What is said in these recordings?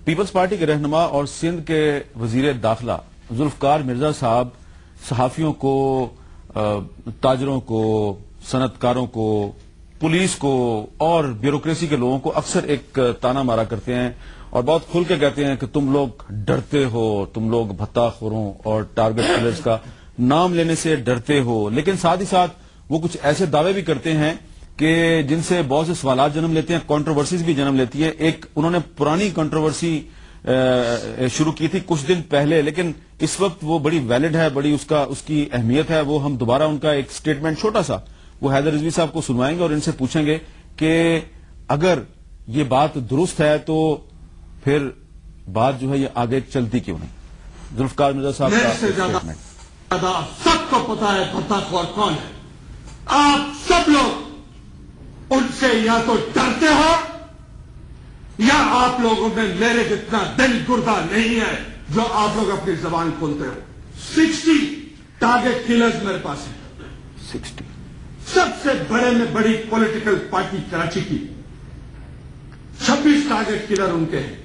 Peoples party کے رہنما اور سندھ کے وزیر داخلہ ذوالفقار مرزا صاحب صحافیوں کو، تاجروں کو، صنعت کاروں کو، پولیس کو اور بیوروکریسی کے لوگوں کو اکثر ایک تانا مارا کرتے ہیں اور بہت کھل کے کہتے ہیں کہ تم لوگ ڈرتے ہو، تم لوگ بھتہ خوروں اور ٹارگٹ کلرز کا نام لینے سے ڈرتے ہو، لیکن ساتھ ہی ساتھ وہ کچھ ایسے دعوے بھی کرتے ہیں کہ جن سے بہت سے سوالات جنم لیتے ہیں، کنٹروورسیز بھی جنم لیتی ہیں. ایک انہوں نے پرانی کنٹروورسی شروع کی تھی کچھ دن پہلے، لیکن اس وقت وہ بڑی ویلڈ ہے، بڑی اس کی اہمیت ہے. وہ ہم دوبارہ ان کا ایک سٹیٹمنٹ چھوٹا سا وہ حیدر رضوی صاحب کو سنوائیں گے اور ان سے پوچھیں گے کہ اگر یہ بات درست ہے تو پھر بات جو ہے یہ آگے چلتی کیوں نہیں. ذوالفقار مرزا صاحب کا سٹیٹمنٹ. سب کو پتا ہے بھتہ خور کون ہے. آپ سب لوگ ان سے یا تو ڈرتے ہو یا آپ لوگوں میں میرے جتنا دل گردہ نہیں ہے جو آپ لوگ اپنی زبان کھولتے ہو. 60 ٹارگٹ کلرز میرے پاس ہیں. 60 سب سے بڑے میں بڑی پولیٹیکل پارٹی کراچی کی 26 ٹارگٹ کلر ان کے ہیں.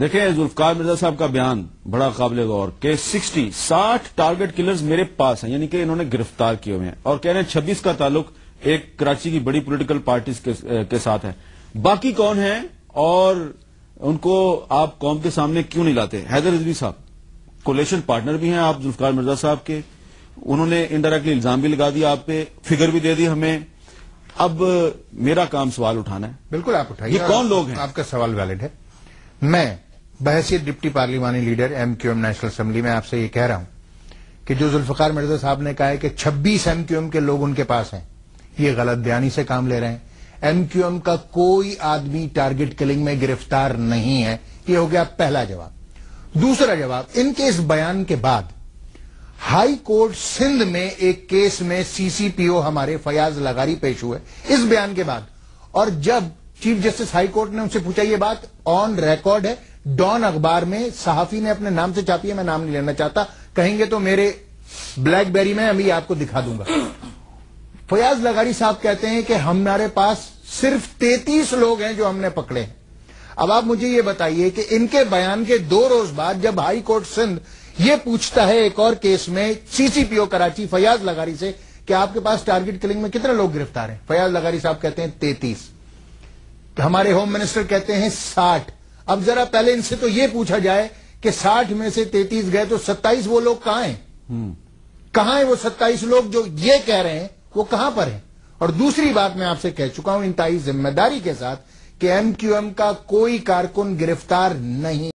دیکھیں ذوالفقار مرزا صاحب کا بیان بڑا قابل غور کہ 60 ٹارگٹ کلرز میرے پاس ہیں، یعنی کہ انہوں نے گرفتار کیے ہوئے ہیں اور کہہ رہے ہیں 26 کا تعلق ایک کراچی کی بڑی پولیٹیکل پارٹیز کے ساتھ ہے. باقی کون ہیں اور ان کو آپ قوم کے سامنے کیوں نہیں لاتے؟ حیدر رضوی صاحب کولیشن پارٹنر بھی ہیں آپ ذوالفقار مرزا صاحب کے، انہوں نے انڈائریکٹلی الزام بھی لگا دیا آپ پہ، فگر بھی دے دی ہمیں. اب میرا کام سوال اٹھانا ہے. بالکل آپ اٹھائیے. یہ کون لوگ ہیں؟ آپ کا سوال ویلڈ ہے. میں بحیثیت ڈپٹی پارلیمانی leader M Q M national assembly میں آپ سے یہ کہہ رہا ہوں کہ جو ذوالفقار مرزا صاحب نے کہا ہے کہ 26 ایم کیو ایم کے لوگ ان کے پاس ہیں، یہ غلط بیانی سے کام لے رہے ہیں. ایم کیو ایم کا کوئی آدمی ٹارگٹ کلنگ میں گرفتار نہیں ہے. یہ ہو گیا پہلا جواب. دوسرا جواب، ان کے اس بیان کے بعد ہائی کورٹ سندھ میں ایک کیس میں سی سی پی او ہمارے فیاض لغاری پیش ہوئے اس بیان کے بعد، اور جب چیف جسٹس ہائی کورٹ نے ان سے پوچھا، یہ بات آن ریکارڈ ہے، ڈان اخبار میں صحافی نے اپنے نام سے چھاپی ہے، میں نام نہیں لینا چاہتا، کہیں گے تو میرے بلیک بیری میں ابھی آپ کو دکھا دوں گا. فیاض لغاری صاحب کہتے ہیں کہ ہمارے پاس صرف 33 لوگ ہیں جو ہم نے پکڑے ہیں. اب آپ مجھے یہ بتائیے کہ ان کے بیان کے 2 روز بعد جب ہائی کورٹ سندھ یہ پوچھتا ہے ایک اور کیس میں سی سی پی او کراچی فیاض لغاری سے کہ آپ کے پاس ٹارگٹ کلنگ میں کتنے لوگ گرفتار ہیں، فیاض لغاری صاحب کہتے ہیں 33. ہمارے ہوم منسٹر کہتے ہیں 60. اب ذرا پہلے ان سے تو یہ پوچھا جائے کہ 60 میں سے 33 گئے تو 27 وہ لوگ کہاں ہیں؟ کہاں ہیں وہ 27 لوگ جو یہ کہہ رہے ہیں، وہ کہاں پر ہیں؟ اور دوسری بات میں آپ سے کہہ چکا ہوں انتہائی ذمہ داری کے ساتھ کہ ایم کیو ایم کا کوئی کارکن گرفتار نہیں